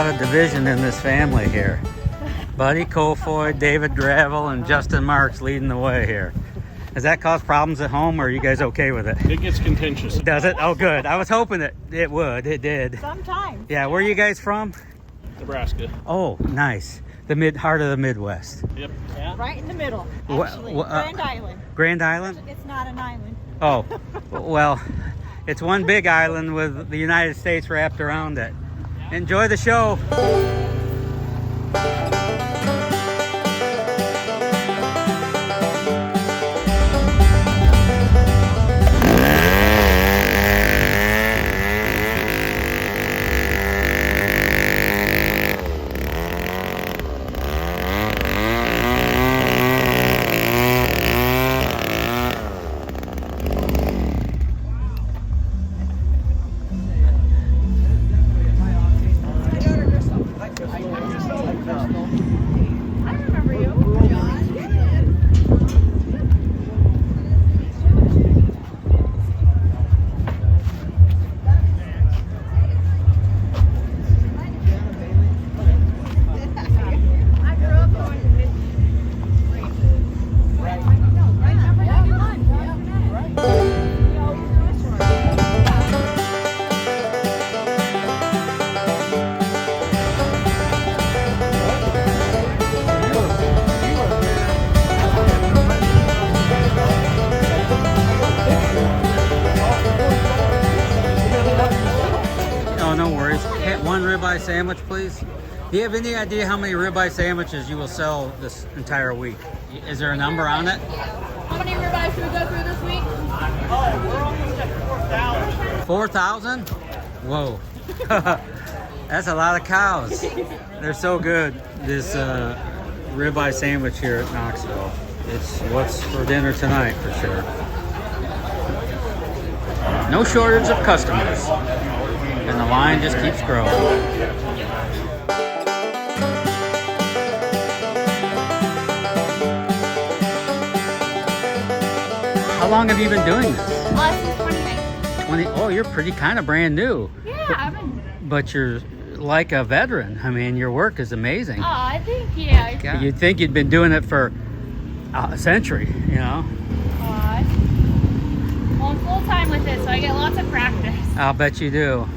lot of division in this family here. Buddy Kofoy, David Gravel, and Justin Marks leading the way here. Does that cause problems at home, or are you guys okay with it? It gets contentious. Does it? Oh, good. I was hoping it would. It did. Sometimes. Yeah, where are you guys from? Nebraska. Oh, nice. The heart of the Midwest. Yep. Yeah. Right in the middle, actually. Grand Island. Grand Island? It's not an island. Oh, well, it's one big island with the United States wrapped around it. Enjoy the show. One ribeye sandwich, please. Do you have any idea how many ribeye sandwiches you will sell this entire week? Is there a number on it? How many ribeyes should we go through this week? Oh, we're almost at 4,000. 4,000? Whoa. That's a lot of cows. They're so good. This ribeye sandwich here at Knoxville. It's what's for dinner tonight for sure. No shortage of customers. And the line just keeps growing. How long have you been doing this? Since 2019. Oh, you're pretty kind of brand new. Yeah, I've been. But you're like a veteran. I mean, your work is amazing. Oh, I think, yeah. God, you'd think you'd been doing it for a century, you know? Well, I'm full time with it, so I get lots of practice. I'll bet you do.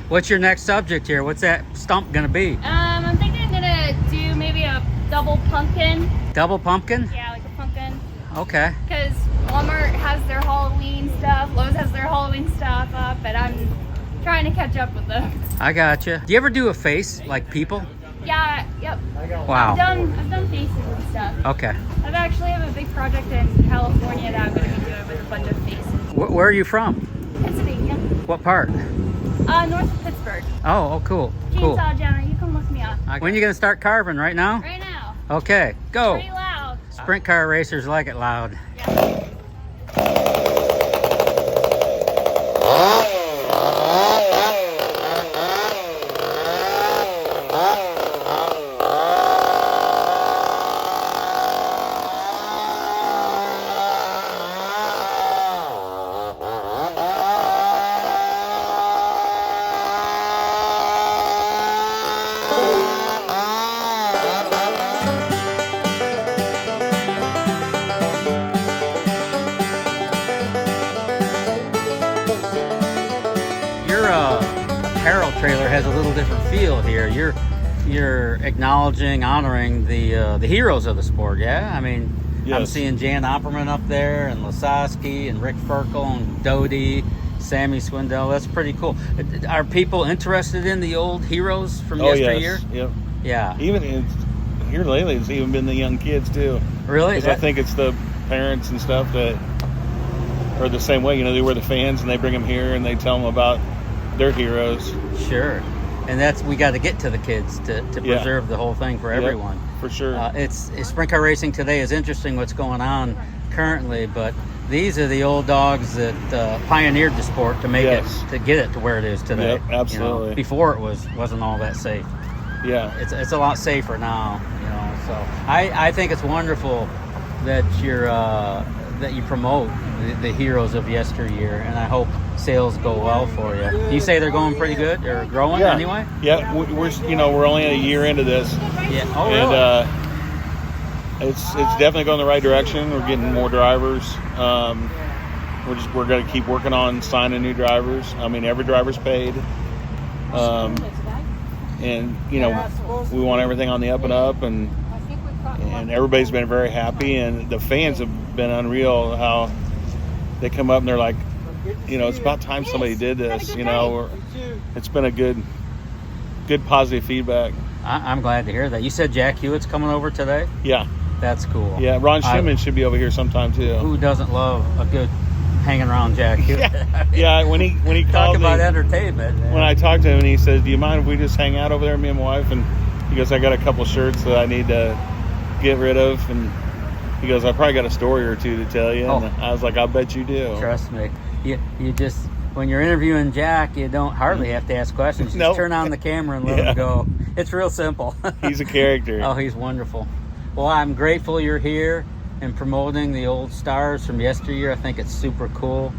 What's your next subject here? What's that stump gonna be? I'm thinking I'm gonna do maybe a double pumpkin. Double pumpkin? Yeah, like a pumpkin. Okay. Because Walmart has their Halloween stuff, Lowe's has their Halloween stuff up, and I'm trying to catch up with them. I gotcha. Do you ever do a face, like people? Yeah, yep. Wow. I've done faces and stuff. Okay. I've actually have a big project in California that I'm gonna be doing with a bunch of faces. Where are you from? Pennsylvania. What part? North of Pittsburgh. Oh, cool. Cool. Chainsaw Jenna, you can look me up. When are you gonna start carving? Right now? Right now. Okay, go. Pretty loud. Sprint car racers like it loud. Yeah. Apparel trailer has a little different feel here. You're acknowledging, honoring the heroes of the sport. Yeah, I mean, yes. I'm seeing Jan Opperman up there, and Lasowski, and Rick Ferkel, and Doty, Sammy Swindell. That's pretty cool. Are people interested in the old heroes from yesteryear? Yes. Yep. Yeah. Even here lately, it's even been the young kids too. Really? Because I think it's the parents and stuff that are the same way. You know, they were the fans, and they bring them here, and they tell them about their heroes. Sure. And we got to get to the kids to preserve the whole thing for everyone. Yep, for sure. It's sprint car racing today is interesting what's going on currently, but these are the old dogs that pioneered the sport to make it, to get it to where it is today. Yep, absolutely. You know, before it wasn't all that safe. Yeah. It's a lot safer now, you know. So I think it's wonderful that you promote the heroes of yesteryear, and I hope sales go well for you. You say they're going pretty good or growing anyway? Yeah, we're only a year into this. Yeah. Oh, really? And it's definitely going the right direction. We're getting more drivers. We're going to keep working on signing new drivers. I mean, every driver's paid. And we want everything on the up and up, and everybody's been very happy, and the fans have been unreal. How they come up and they're like, it's about time somebody did this. It's been a good positive feedback. I'm glad to hear that. You said Jack Hewitt's coming over today? Yeah, that's cool. Yeah, Ron Schumann should be over here sometime too. Who doesn't love a good hanging around Jack Hewitt? Yeah, when he talk called about me, entertainment, man. When I talked to him and he says, "Do you mind if we just hang out over there, me and my wife?" And he goes, "I got a couple shirts that I need to get rid of," and he goes, "I probably got a story or two to tell you." And I was like, "I bet you do." Trust me. You just, when you're interviewing Jack, you don't hardly have to ask questions. You just turn on the camera and let him go. It's real simple. He's a character. Oh, he's wonderful. Well, I'm grateful you're here and promoting the old stars from yesteryear. I think it's super cool,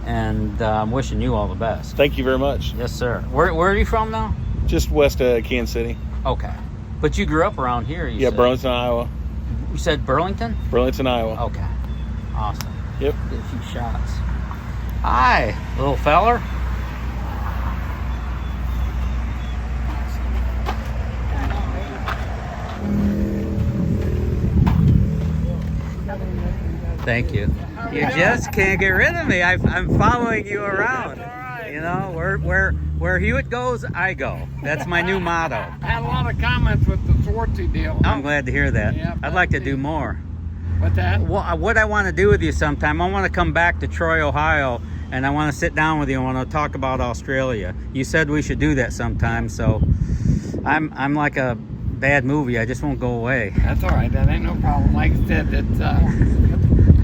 and I'm wishing you all the best. Thank you very much. Yes, sir. Where are you from now? Just west of Kansas City. Okay. But you grew up around here, you said? Burlington, Iowa. You said Burlington? Burlington, Iowa. Okay. Awesome. Yep. Get a few shots. Hi, little feller. Thank you. You just can't get rid of me. I'm following you around. Where Hewitt goes, I go. That's my new motto. I had a lot of comments with the Swartzy deal. I'm glad to hear that. Yeah, I'd like to do more. What's that? Well, what I want to do with you sometime, I want to come back to Troy, Ohio, and I want to sit down with you and I want to talk about Australia. You said we should do that sometime, so I'm like a bad movie. I just won't go away. That's all right. That ain't no problem. Like I said,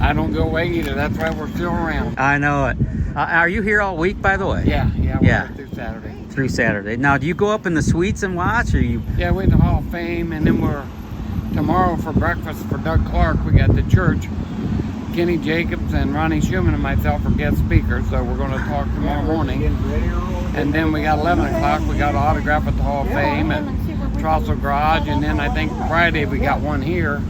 I don't go away either. That's why we're still around. I know it. Are you here all week, by the way? Yeah. We're through Saturday. Through Saturday. Now, do you go up in the suites and watch, or you? Yeah, we're in the Hall of Fame, and then we're tomorrow for breakfast for Doug Clark. We got the church. Kenny Jacobs and Ronnie Schumann and myself are guest speakers, so we're going to talk tomorrow morning. And then we got 11 o'clock. We got an autograph at the Hall of Fame at Trossel Garage, and then I think Friday we got one here.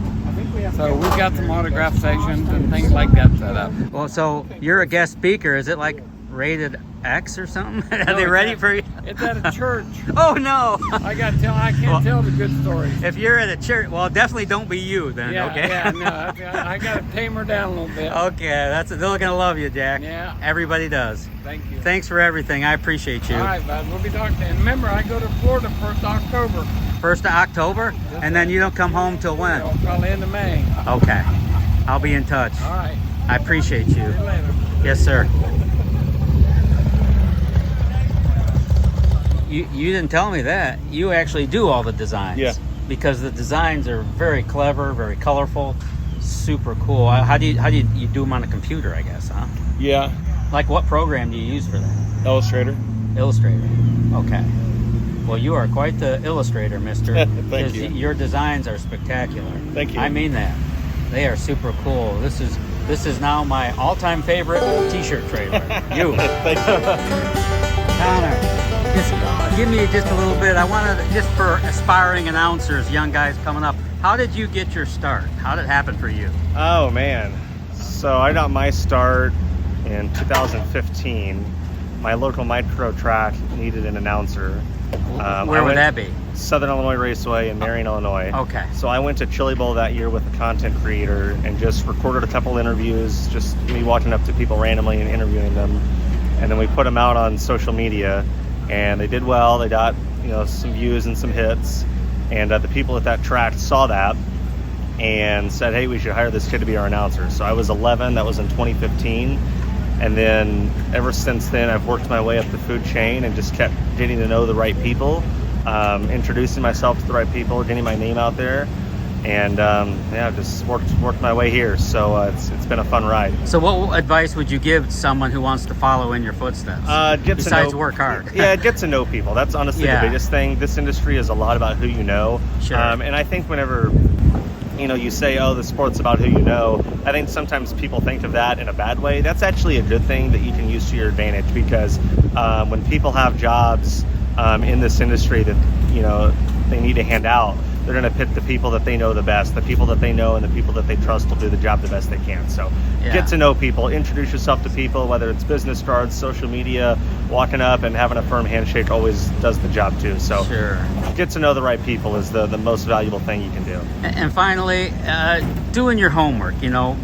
So we've got some autograph sessions and things like that set up. Well, so you're a guest speaker. Is it like rated X or something? Are they ready for you? It's at a church. Oh no! I can't tell the good stories. If you're at a church, well, definitely don't be you then. Okay. Yeah, no, I got to tame her down a little bit. Okay, they're gonna love you, Jack. Yeah. Everybody does. Thank you. Thanks for everything. I appreciate you. All right, bud. We'll be talking. And remember, I go to Florida 1st October. 1st of October, and then you don't come home till when? Probably end of May. Okay, I'll be in touch. All right. I appreciate you. See you later. Yes, sir. You didn't tell me that. You actually do all the designs. Yeah. Because the designs are very clever, very colorful, super cool. How do you do them on a computer, I guess, huh? Yeah. Like what program do you use for that? Illustrator. Illustrator. Okay. Well, you are quite the illustrator, mister. Thank you. Your designs are spectacular. Thank you. I mean that. They are super cool. This is now my all-time favorite t-shirt trailer. You. Thank you. Connor, just give me just a little bit. I wanted, just for aspiring announcers, young guys coming up, how did you get your start? How did it happen for you? Oh, man. So I got my start in 2015. My local micro track needed an announcer. Where would that be? Southern Illinois Raceway in Marion, Illinois. Okay. So I went to Chili Bowl that year with a content creator and just recorded a couple interviews, just me walking up to people randomly and interviewing them. And then we put them out on social media, and they did well. They got, some views and some hits. And the people at that track saw that and said, hey, we should hire this kid to be our announcer. So I was 11. That was in 2015. And then ever since then, I've worked my way up the food chain and just kept getting to know the right people, introducing myself to the right people, getting my name out there, and just worked my way here. So it's been a fun ride. So what advice would you give someone who wants to follow in your footsteps? Besides work hard. Yeah, get to know people. That's honestly the biggest thing. This industry is a lot about who you know. Sure. And I think whenever you say, oh, the sport's about who you know. I think sometimes people think of that in a bad way. That's actually a good thing that you can use to your advantage, because when people have jobs in this industry that, they need to hand out, they're going to pick the people that they know the best, the people that they know and the people that they trust will do the job the best they can. So get to know people, introduce yourself to people, whether it's business cards, social media, walking up and having a firm handshake always does the job too. So get to know the right people is the most valuable thing you can do. And finally, doing your homework,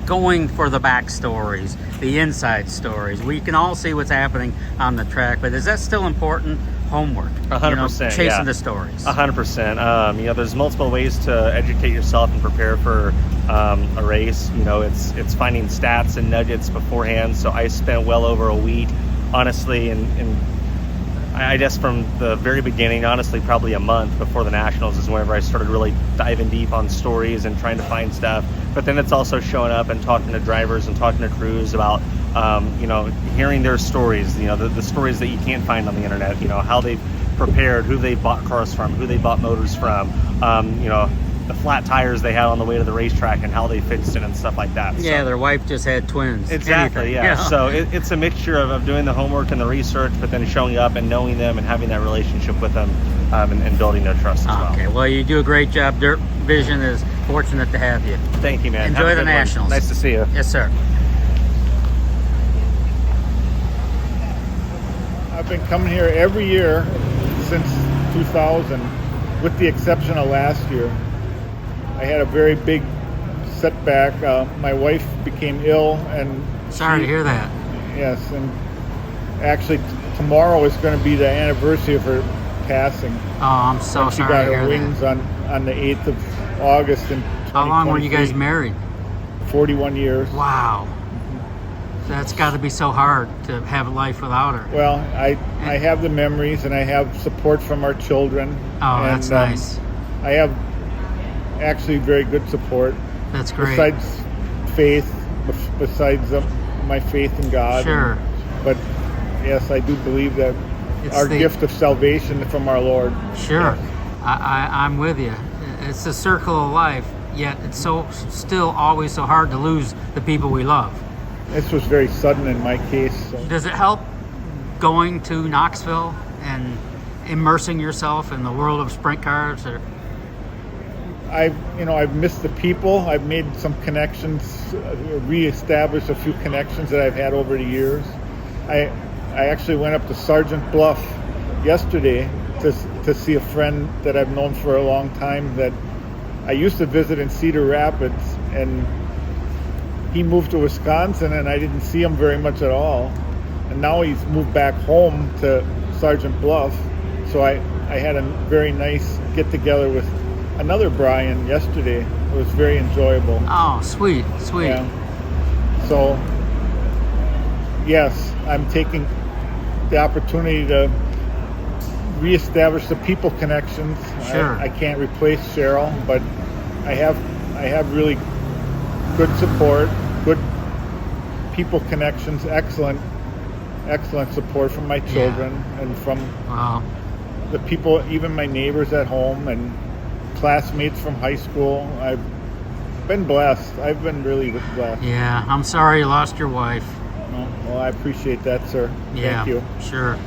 going for the backstories, the inside stories. We can all see what's happening on the track, but is that still important? Homework, 100%, chasing the stories. 100%. There's multiple ways to educate yourself and prepare for a race. It's finding stats and nuggets beforehand. So I spent well over a week, honestly, and I guess from the very beginning, honestly, probably a month before the Nationals is whenever I started really diving deep on stories and trying to find stuff. But then it's also showing up and talking to drivers and talking to crews about hearing their stories, the stories that you can't find on the internet, how they prepared, who they bought cars from, who they bought motors from, the flat tires they had on the way to the racetrack and how they fixed it and stuff like that. Yeah, their wife just had twins. Exactly, yeah. So it's a mixture of doing the homework and the research, but then showing up and knowing them and having that relationship with them and building their trust as well. Okay, well, you do a great job. DIRTVision is fortunate to have you. Thank you, man. Enjoy the Nationals. Nice to see you. Yes, sir. I've been coming here every year since 2000, with the exception of last year. I had a very big setback. My wife became ill, and sorry to hear that. Yes, and actually tomorrow is going to be the anniversary of her passing. Oh, I'm so sorry to hear that. She got her wings on the 8th of August in 2023. How long were you guys married? 41 years. Wow. That's got to be so hard to have a life without her. Well, I have the memories, and I have support from our children. Oh, that's nice. I have actually very good support. That's great. Besides faith, besides my faith in God. Sure. But yes, I do believe that It's our gift of salvation from our Lord. Sure. Yes. I'm with you. It's a circle of life, yet it's still always so hard to lose the people we love. This was very sudden in my case. So. Does it help going to Knoxville and immersing yourself in the world of sprint cars? Or? I've missed the people. I've made some connections, reestablished a few connections that I've had over the years. I actually went up to Sergeant Bluff yesterday to see a friend that I've known for a long time that I used to visit in Cedar Rapids, and he moved to Wisconsin, and I didn't see him very much at all. And now he's moved back home to Sergeant Bluff. So I had a very nice get-together with another Brian yesterday. It was very enjoyable. Oh, sweet. Yeah. So, yes, I'm taking the opportunity to reestablish the people connections. Sure. I can't replace Cheryl, but I have really good support, good people connections, excellent support from my children and from the people, even my neighbors at home and classmates from high school. I've been blessed. I've been really blessed. Yeah, I'm sorry you lost your wife. Well, I appreciate that, sir. Yeah, Thank you. Sure.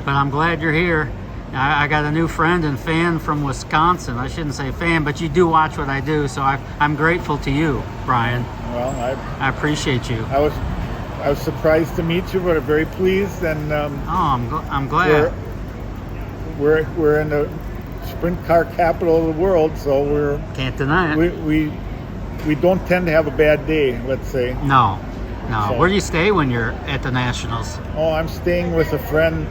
But I'm glad you're here. I got a new friend and fan from Wisconsin. I shouldn't say fan, but you do watch what I do, so I'm grateful to you, Brian. Well, I appreciate you. I was surprised to meet you, but I'm very pleased. And I'm glad. We're in the sprint car capital of the world, so can't deny it. We don't tend to have a bad day, let's say. No. So, where do you stay when you're at the Nationals? Oh, I'm staying with a friend.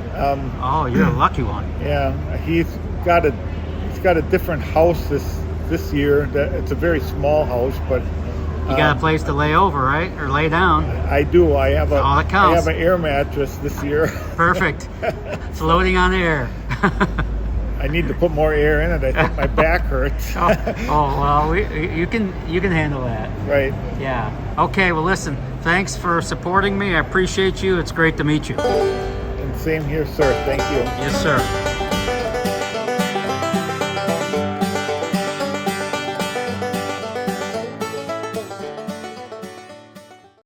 You're a lucky one. Yeah, he's got a different house this year. It's a very small house, but you got a place to lay over, right, or lay down? I do. I have all that counts. I have an air mattress this year. Perfect. Floating on air. I need to put more air in it. I think my back hurts. Well, you can handle that. Right. Yeah. Okay. Well, listen. Thanks for supporting me. I appreciate you. It's great to meet you. And same here, sir. Thank you. Yes, sir.